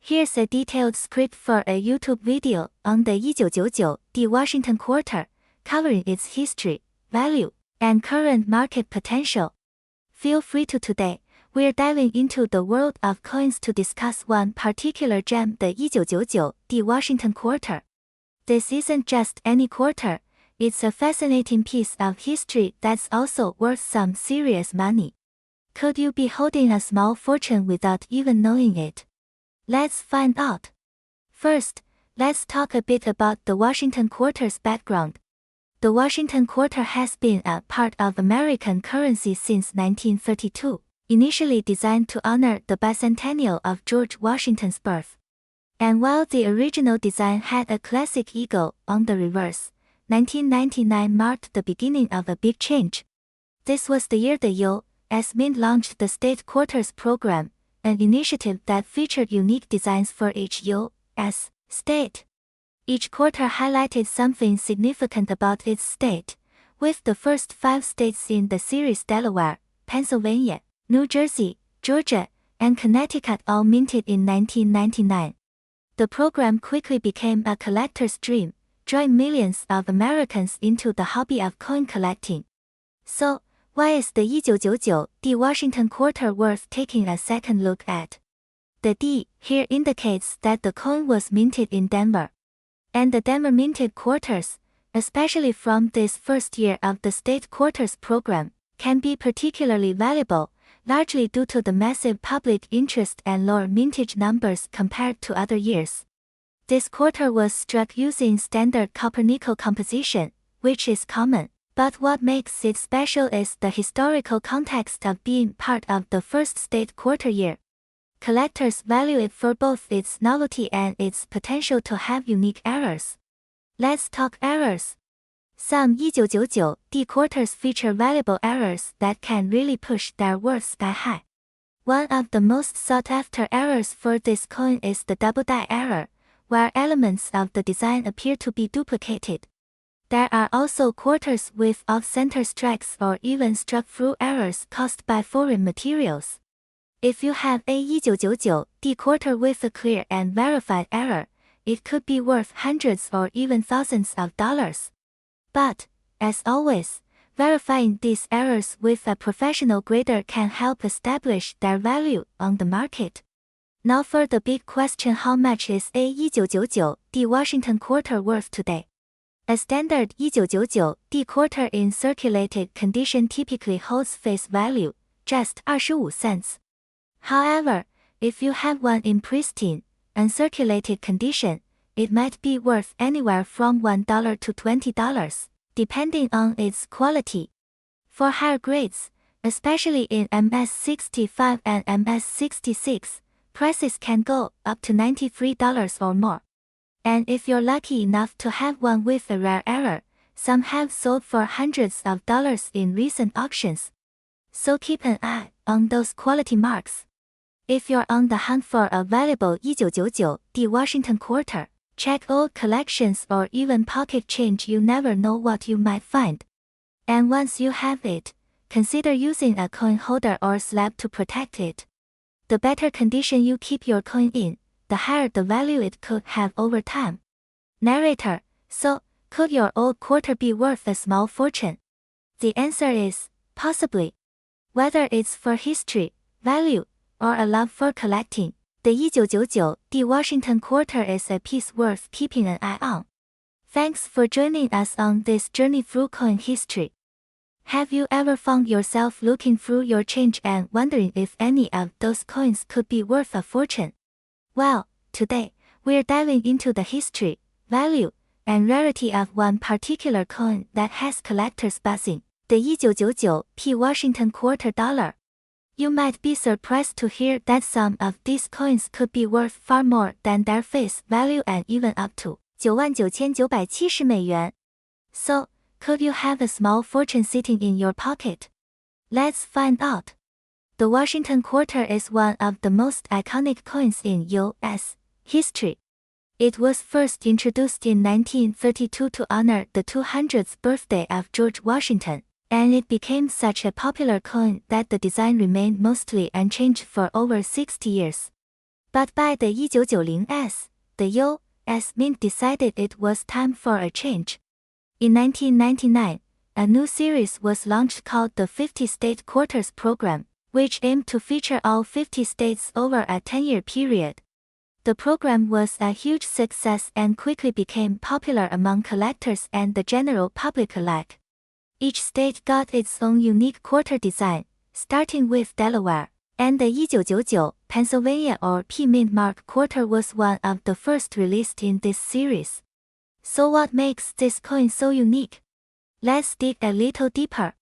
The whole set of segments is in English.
Here's a detailed script for a YouTube video on the 1999 Washington Quarter, covering its history, value, and current market potential. Feel free to. Today, we're diving into the world of coins to discuss one particular gem, the 1999 Washington Quarter. This isn't just any quarter, it's a fascinating piece of history that's also worth some serious money. Could you be holding a small fortune without even knowing it? Let's find out. First, let's talk a bit about the Washington Quarter's background. The Washington Quarter has been a part of American currency since 1932, initially designed to honor the bicentennial of George Washington's birth. And while the original design had a classic eagle on the reverse, 1999 marked the beginning of a big change. This was the year the U.S. Mint launched the State Quarters program, an initiative that featured unique designs for each U.S. state. Each quarter highlighted something significant about its state, with the first 5 states in the series, Delaware, Pennsylvania, New Jersey, Georgia, and Connecticut, all minted in 1999. The program quickly became a collector's dream, drawing millions of Americans into the hobby of coin collecting. So, why is the 1999 Washington Quarter worth taking a second look at? The D here indicates that the coin was minted in Denver. And the Denver minted quarters, especially from this first year of the State Quarters program, can be particularly valuable, largely due to the massive public interest and lower mintage numbers compared to other years. This quarter was struck using standard copper-nickel composition, which is common. But what makes it special is the historical context of being part of the first State Quarter year. Collectors value it for both its novelty and its potential to have unique errors. Let's talk errors. Some 1999 quarters feature valuable errors that can really push their worth sky high. One of the most sought-after errors for this coin is the double die error, where elements of the design appear to be duplicated. There are also quarters with off-center strikes or even struck-through errors caused by foreign materials. If you have a 1999 quarter with a clear and verified error, it could be worth hundreds or even thousands of dollars. But, as always, verifying these errors with a professional grader can help establish their value on the market. Now for the big question: how much is a 1999 Washington Quarter worth today? A standard 1999 quarter in circulated condition typically holds face value, just 25 cents. However, if you have one in pristine, uncirculated condition, it might be worth anywhere from $1 to $20, depending on its quality. For higher grades, especially in MS65 and MS66, prices can go up to $93 or more. And if you're lucky enough to have one with a rare error, some have sold for hundreds of dollars in recent auctions. So keep an eye on those quality marks. If you're on the hunt for a valuable 1999 Washington Quarter, check old collections or even pocket change. You never know what you might find. And once you have it, consider using a coin holder or slab to protect it. The better condition you keep your coin in, the higher the value it could have over time. Narrator: so, could your old quarter be worth a small fortune? The answer is, possibly. Whether it's for history, value, or a love for collecting, the 1999 Washington Quarter is a piece worth keeping an eye on. Thanks for joining us on this journey through coin history. Have you ever found yourself looking through your change and wondering if any of those coins could be worth a fortune? Well, today, we're diving into the history, value, and rarity of one particular coin that has collectors buzzing, the 1999 Washington Quarter dollar. You might be surprised to hear that some of these coins could be worth far more than their face value and even up to $99,970. So, could you have a small fortune sitting in your pocket? Let's find out. The Washington Quarter is one of the most iconic coins in U.S. history. It was first introduced in 1932 to honor the 200th birthday of George Washington, and it became such a popular coin that the design remained mostly unchanged for over 60 years. But by the 1990s, the U.S. Mint decided it was time for a change. In 1999, a new series was launched called the 50 State Quarters Program, which aimed to feature all 50 states over a 10-year period. The program was a huge success and quickly became popular among collectors and the general public alike. Each state got its own unique quarter design, starting with Delaware, and the 1999 Pennsylvania or P-Mint Mark quarter was one of the first released in this series. So what makes this coin so unique? Let's dig a little deeper.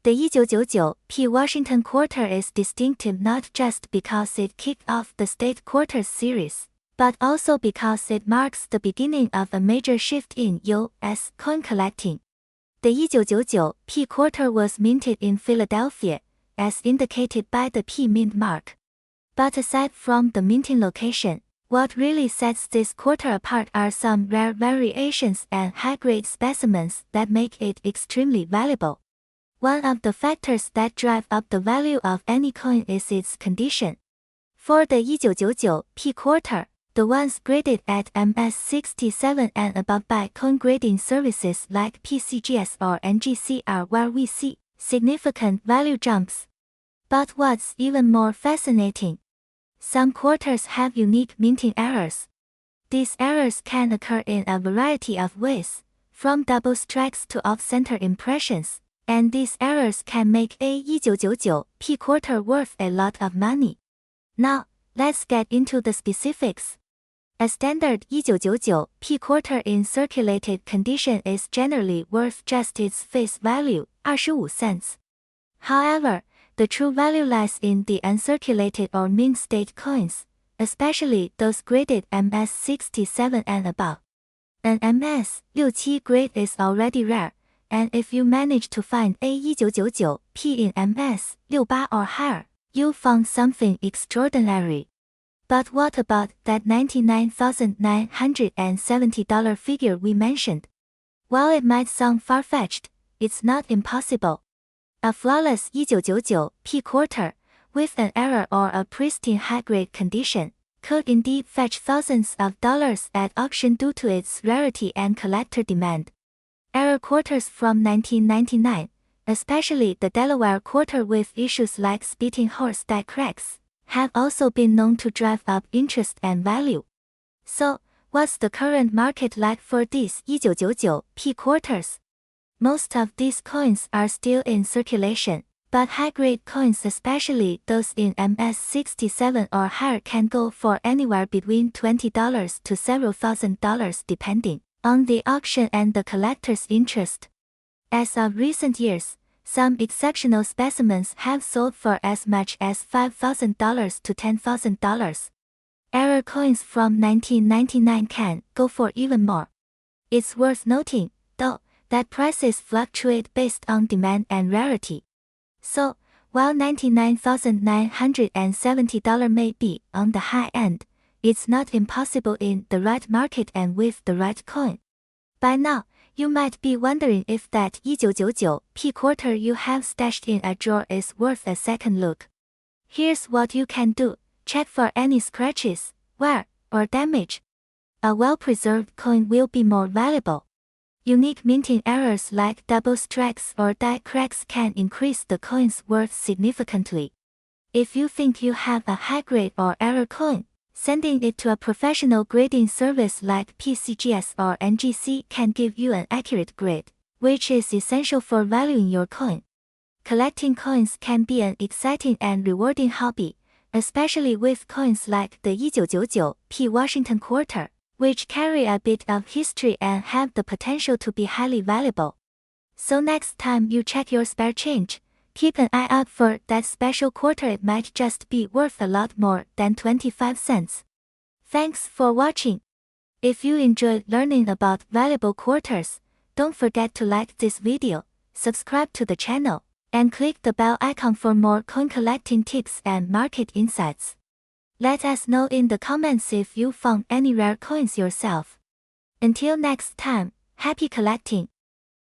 The 1999 P Washington quarter is distinctive not just because it kicked off the state quarters series, but also because it marks the beginning of a major shift in U.S. coin collecting. The 1999 P quarter was minted in Philadelphia, as indicated by the P mint mark. But aside from the minting location, what really sets this quarter apart are some rare variations and high-grade specimens that make it extremely valuable. One of the factors that drive up the value of any coin is its condition. For the 1999 P quarter, the ones graded at MS67 and above by coin grading services like PCGS or NGC are where we see significant value jumps. But what's even more fascinating? Some quarters have unique minting errors. These errors can occur in a variety of ways, from double strikes to off-center impressions, and these errors can make a 1999 P quarter worth a lot of money. Now, let's get into the specifics. A standard 1999 P quarter in circulated condition is generally worth just its face value, 25 cents. However, the true value lies in the uncirculated or mint state coins, especially those graded MS67 and above. An MS67 grade is already rare, and if you manage to find a 1999 P in MS68 or higher, you found something extraordinary. But what about that $99,970 figure we mentioned? While it might sound far-fetched, it's not impossible. A flawless 1999 P quarter, with an error or a pristine high-grade condition, could indeed fetch thousands of dollars at auction due to its rarity and collector demand. Error quarters from 1999, especially the Delaware quarter with issues like spitting horse die cracks, have also been known to drive up interest and value. So, what's the current market like for these 1999 P quarters? Most of these coins are still in circulation, but high-grade coins, especially those in MS67 or higher, can go for anywhere between $20 to several $1,000 depending on the auction and the collector's interest. As of recent years, some exceptional specimens have sold for as much as $5,000 to $10,000. Error coins from 1999 can go for even more. It's worth noting, though, that prices fluctuate based on demand and rarity. So, while $99,970 may be on the high end, it's not impossible in the right market and with the right coin. By now, you might be wondering if that 1999 P quarter you have stashed in a drawer is worth a second look. Here's what you can do: check for any scratches, wear, or damage. A well-preserved coin will be more valuable. Unique minting errors like double strikes or die cracks can increase the coin's worth significantly. If you think you have a high-grade or error coin, sending it to a professional grading service like PCGS or NGC can give you an accurate grade, which is essential for valuing your coin. Collecting coins can be an exciting and rewarding hobby, especially with coins like the 1999 P Washington quarter, which carry a bit of history and have the potential to be highly valuable. So next time you check your spare change, keep an eye out for that special quarter. It might just be worth a lot more than 25 cents. Thanks for watching. If you enjoyed learning about valuable quarters, don't forget to like this video, subscribe to the channel, and click the bell icon for more coin collecting tips and market insights. Let us know in the comments if you found any rare coins yourself. Until next time, happy collecting!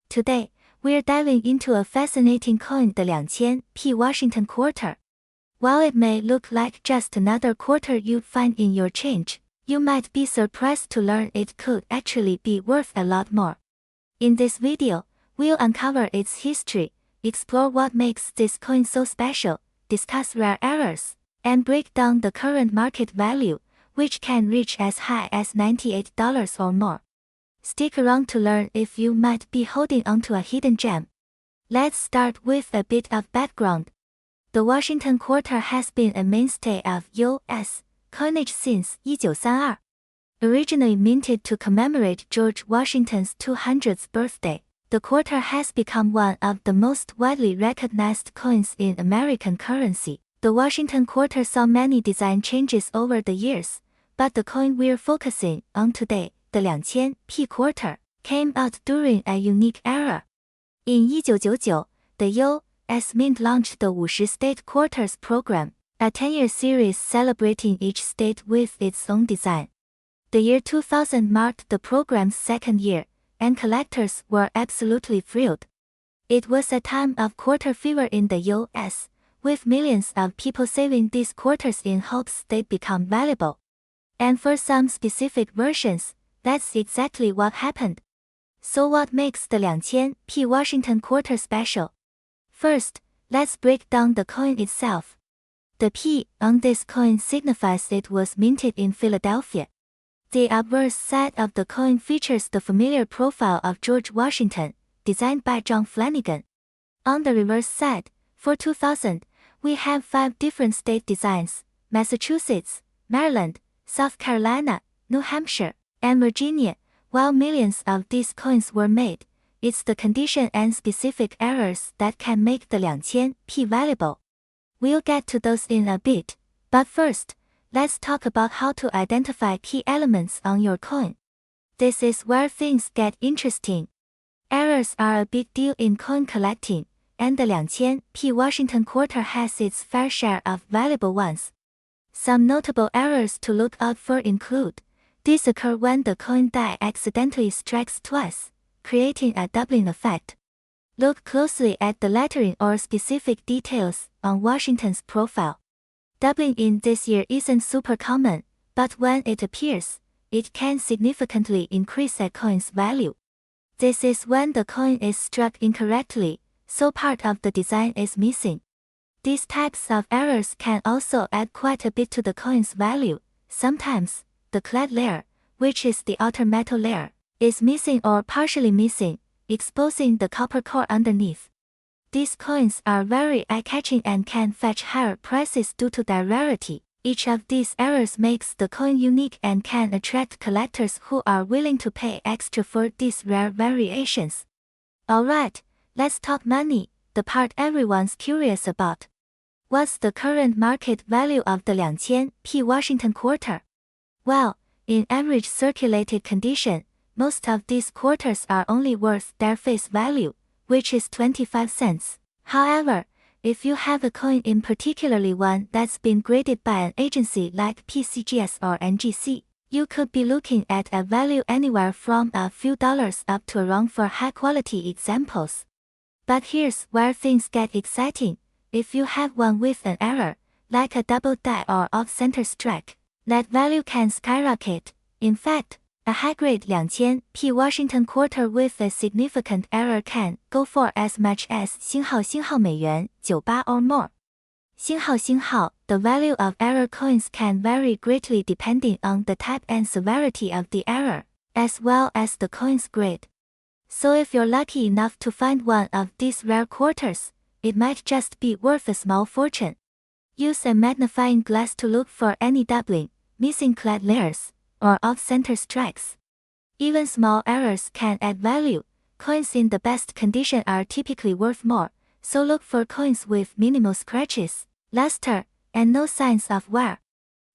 Today, we're diving into a fascinating coin, the 2000 P Washington quarter. While it may look like just another quarter you'd find in your change, you might be surprised to learn it could actually be worth a lot more. In this video, we'll uncover its history, explore what makes this coin so special, discuss rare errors, and break down the current market value, which can reach as high as $98 or more. Stick around to learn if you might be holding onto a hidden gem. Let's start with a bit of background. The Washington Quarter has been a mainstay of U.S. coinage since 1932. Originally minted to commemorate George Washington's 200th birthday, the quarter has become one of the most widely recognized coins in American currency. The Washington Quarter saw many design changes over the years, but the coin we're focusing on today, the 2000 quarter, came out during a unique era. In 1999, the U.S. Mint launched the 50 State Quarters program, a 10-year series celebrating each state with its own design. The year 2000 marked the program's second year, and collectors were absolutely thrilled. It was a time of quarter fever in the U.S., with millions of people saving these quarters in hopes they'd become valuable. And for some specific versions, that's exactly what happened. So what makes the 2000 Washington Quarter special? First, let's break down the coin itself. The P on this coin signifies it was minted in Philadelphia. The obverse side of the coin features the familiar profile of George Washington, designed by John Flanagan. On the reverse side, for 2000, we have 5 different state designs: Massachusetts, Maryland, South Carolina, New Hampshire, and Virginia. While millions of these coins were made, it's the condition and specific errors that can make the 2000 valuable. We'll get to those in a bit, but first, let's talk about how to identify key elements on your coin. This is where things get interesting. Errors are a big deal in coin collecting, and the 2000 Washington Quarter has its fair share of valuable ones. Some notable errors to look out for include: these occur when the coin die accidentally strikes twice, creating a doubling effect. Look closely at the lettering or specific details on Washington's profile. Doubling in this year isn't super common, but when it appears, it can significantly increase a coin's value. This is when the coin is struck incorrectly, so part of the design is missing. These types of errors can also add quite a bit to the coin's value. Sometimes, the clad layer, which is the outer metal layer, is missing or partially missing, exposing the copper core underneath. These coins are very eye-catching and can fetch higher prices due to their rarity. Each of these errors makes the coin unique and can attract collectors who are willing to pay extra for these rare variations. Alright, let's talk money, the part everyone's curious about. What's the current market value of the 2000 Washington Quarter? Well, in average circulated condition, most of these quarters are only worth their face value, which is 25 cents. However, if you have a coin, in particularly one that's been graded by an agency like PCGS or NGC, you could be looking at a value anywhere from a few dollars up to around for high-quality examples. But here's where things get exciting. If you have one with an error, like a double die or off-center strike, that value can skyrocket. In fact, a high-grade 2000 Washington Quarter with a significant error can go for as much as $98 or more. The value of error coins can vary greatly depending on the type and severity of the error, as well as the coin's grade. So if you're lucky enough to find one of these rare quarters, it might just be worth a small fortune. Use a magnifying glass to look for any doubling, missing clad layers, or off-center strikes. Even small errors can add value. Coins in the best condition are typically worth more, so look for coins with minimal scratches, luster, and no signs of wear.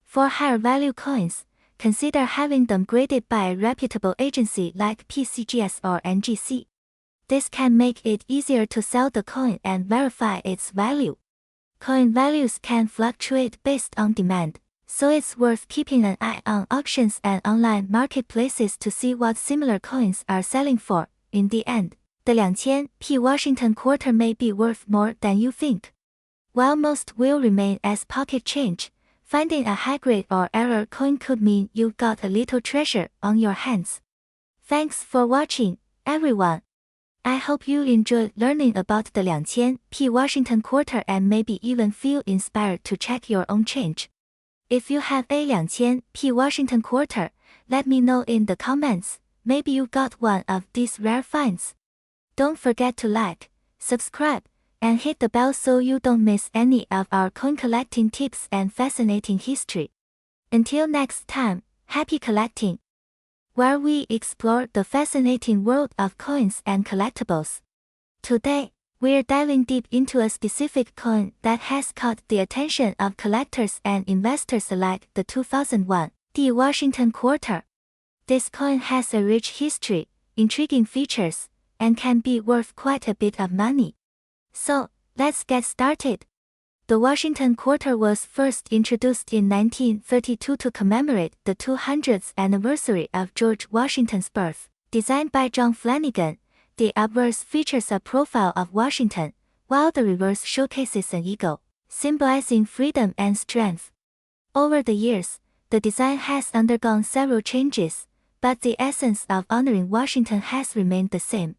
For higher value coins, consider having them graded by a reputable agency like PCGS or NGC. This can make it easier to sell the coin and verify its value. Coin values can fluctuate based on demand, so it's worth keeping an eye on auctions and online marketplaces to see what similar coins are selling for. In the end, the 2000 Washington Quarter may be worth more than you think. While most will remain as pocket change, finding a high-grade or error coin could mean you've got a little treasure on your hands. Thanks for watching, everyone. I hope you enjoyed learning about the 2000p Washington quarter and maybe even feel inspired to check your own change. If you have a 2000p Washington quarter, let me know in the comments. Maybe you got one of these rare finds. Don't forget to like, subscribe, and hit the bell so you don't miss any of our coin collecting tips and fascinating history. Until next time, happy collecting, where we explore the fascinating world of coins and collectibles. Today, we're diving deep into a specific coin that has caught the attention of collectors and investors alike, the 2001 Washington quarter. This coin has a rich history, intriguing features, and can be worth quite a bit of money. So, let's get started. The Washington quarter was first introduced in 1932 to commemorate the 200th anniversary of George Washington's birth. Designed by John Flanagan, the obverse features a profile of Washington, while the reverse showcases an eagle, symbolizing freedom and strength. Over the years, the design has undergone several changes, but the essence of honoring Washington has remained the same.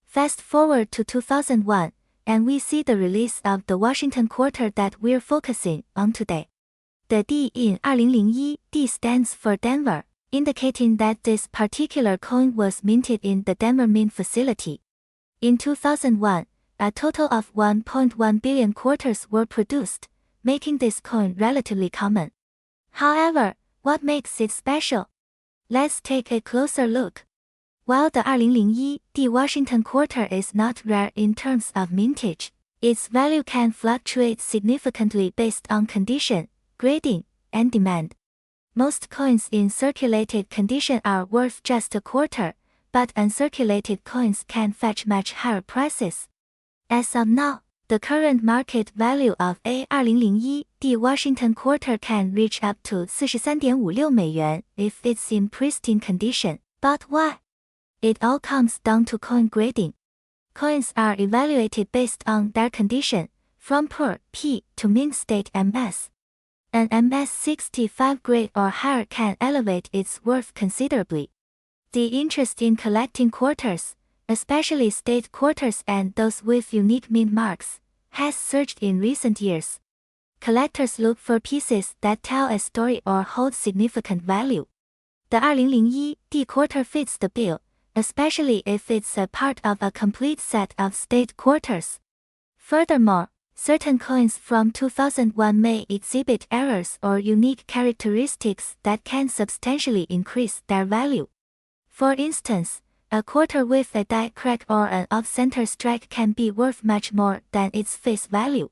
Fast forward to 2001, and we see the release of the Washington quarter that we're focusing on today. The D in 2001, D stands for Denver, indicating that this particular coin was minted in the Denver Mint facility. In 2001, a total of 1.1 billion quarters were produced, making this coin relatively common. However, what makes it special? Let's take a closer look. While the 2001 D Washington quarter is not rare in terms of mintage, its value can fluctuate significantly based on condition, grading, and demand. Most coins in circulated condition are worth just a quarter, but uncirculated coins can fetch much higher prices. As of now, the current market value of a 2001 D Washington quarter can reach up to $43.56 if it's in pristine condition. But why? It all comes down to coin grading. Coins are evaluated based on their condition, from poor P to mint state MS. An MS 65 grade or higher can elevate its worth considerably. The interest in collecting quarters, especially state quarters and those with unique mint marks, has surged in recent years. Collectors look for pieces that tell a story or hold significant value. The 2001 D quarter fits the bill, especially if it's a part of a complete set of state quarters. Furthermore, certain coins from 2001 may exhibit errors or unique characteristics that can substantially increase their value. For instance, a quarter with a die crack or an off-center strike can be worth much more than its face value.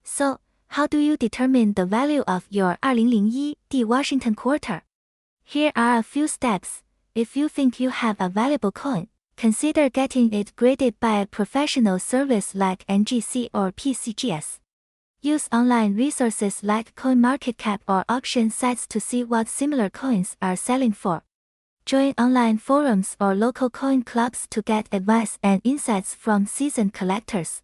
So, how do you determine the value of your 2001 D Washington quarter? Here are a few steps. If you think you have a valuable coin, consider getting it graded by a professional service like NGC or PCGS. Use online resources like CoinMarketCap or auction sites to see what similar coins are selling for. Join online forums or local coin clubs to get advice and insights from seasoned collectors.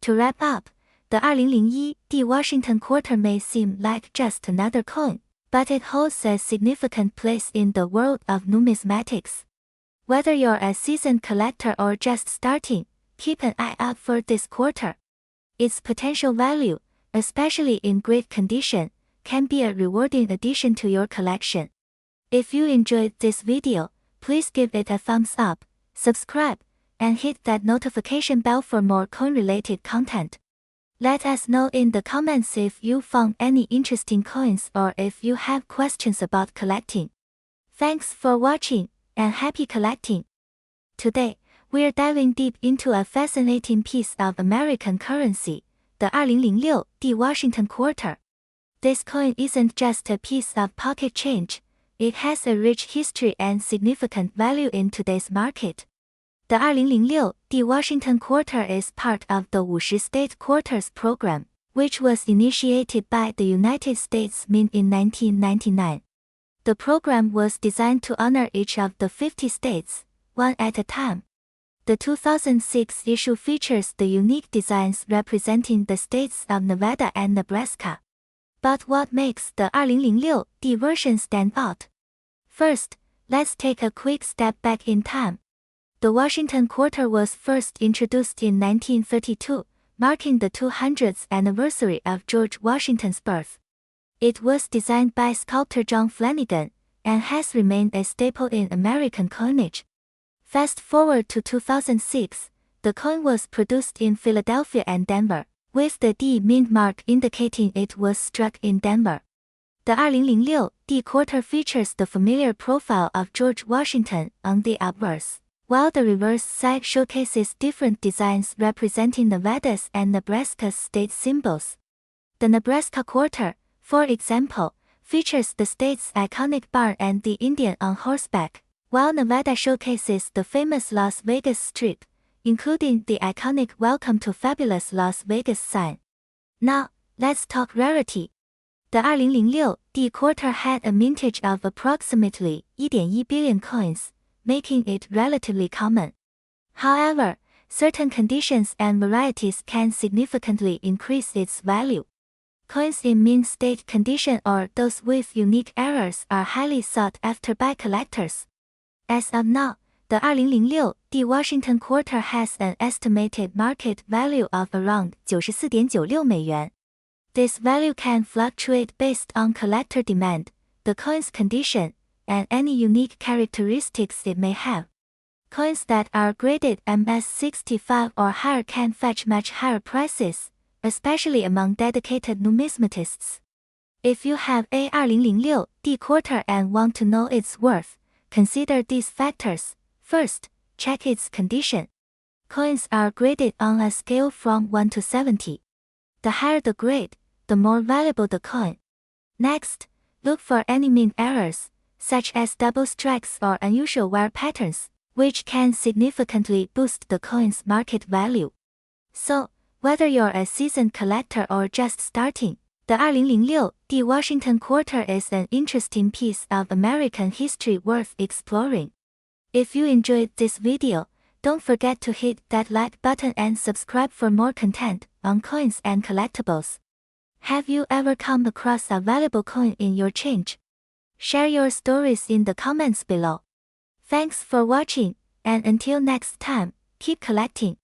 To wrap up, the 2001 D Washington quarter may seem like just another coin, but it holds a significant place in the world of numismatics. Whether you're a seasoned collector or just starting, keep an eye out for this quarter. Its potential value, especially in great condition, can be a rewarding addition to your collection. If you enjoyed this video, please give it a thumbs up, subscribe, and hit that notification bell for more coin-related content. Let us know in the comments if you found any interesting coins or if you have questions about collecting. Thanks for watching, and happy collecting! Today, we're diving deep into a fascinating piece of American currency, the 2006 D Washington quarter. This coin isn't just a piece of pocket change, it has a rich history and significant value in today's market. The 2006 D Washington quarter is part of the 50 State Quarters program, which was initiated by the United States Mint in 1999. The program was designed to honor each of the 50 states, one at a time. The 2006 issue features the unique designs representing the states of Nevada and Nebraska. But what makes the 2006D version stand out? First, let's take a quick step back in time. The Washington Quarter was first introduced in 1932, marking the 200th anniversary of George Washington's birth. It was designed by sculptor John Flanagan and has remained a staple in American coinage. Fast forward to 2006, the coin was produced in Philadelphia and Denver, with the D mint mark indicating it was struck in Denver. The 2006D quarter features the familiar profile of George Washington on the obverse, while the reverse side showcases different designs representing Nevada's and Nebraska's state symbols. The Nebraska quarter, for example, features the state's iconic barn and the Indian on horseback, while Nevada showcases the famous Las Vegas Strip, including the iconic Welcome to Fabulous Las Vegas sign. Now, let's talk rarity. The 2006D quarter had a mintage of approximately 1.1 billion coins, making it relatively common. However, certain conditions and varieties can significantly increase its value. Coins in mint state condition or those with unique errors are highly sought after by collectors. As of now, the 2006D Washington Quarter has an estimated market value of around 94.96 美元. This value can fluctuate based on collector demand, the coin's condition, and any unique characteristics it may have. Coins that are graded MS65 or higher can fetch much higher prices, especially among dedicated numismatists. If you have a 2006D quarter and want to know its worth, consider these factors. First, check its condition. Coins are graded on a scale from 1 to 70. The higher the grade, the more valuable the coin. Next, look for any mint errors, such as double strikes or unusual wear patterns, which can significantly boost the coin's market value. So, whether you're a seasoned collector or just starting, the 2006D Washington Quarter is an interesting piece of American history worth exploring. If you enjoyed this video, don't forget to hit that like button and subscribe for more content on coins and collectibles. Have you ever come across a valuable coin in your change? Share your stories in the comments below. Thanks for watching, and until next time, keep collecting.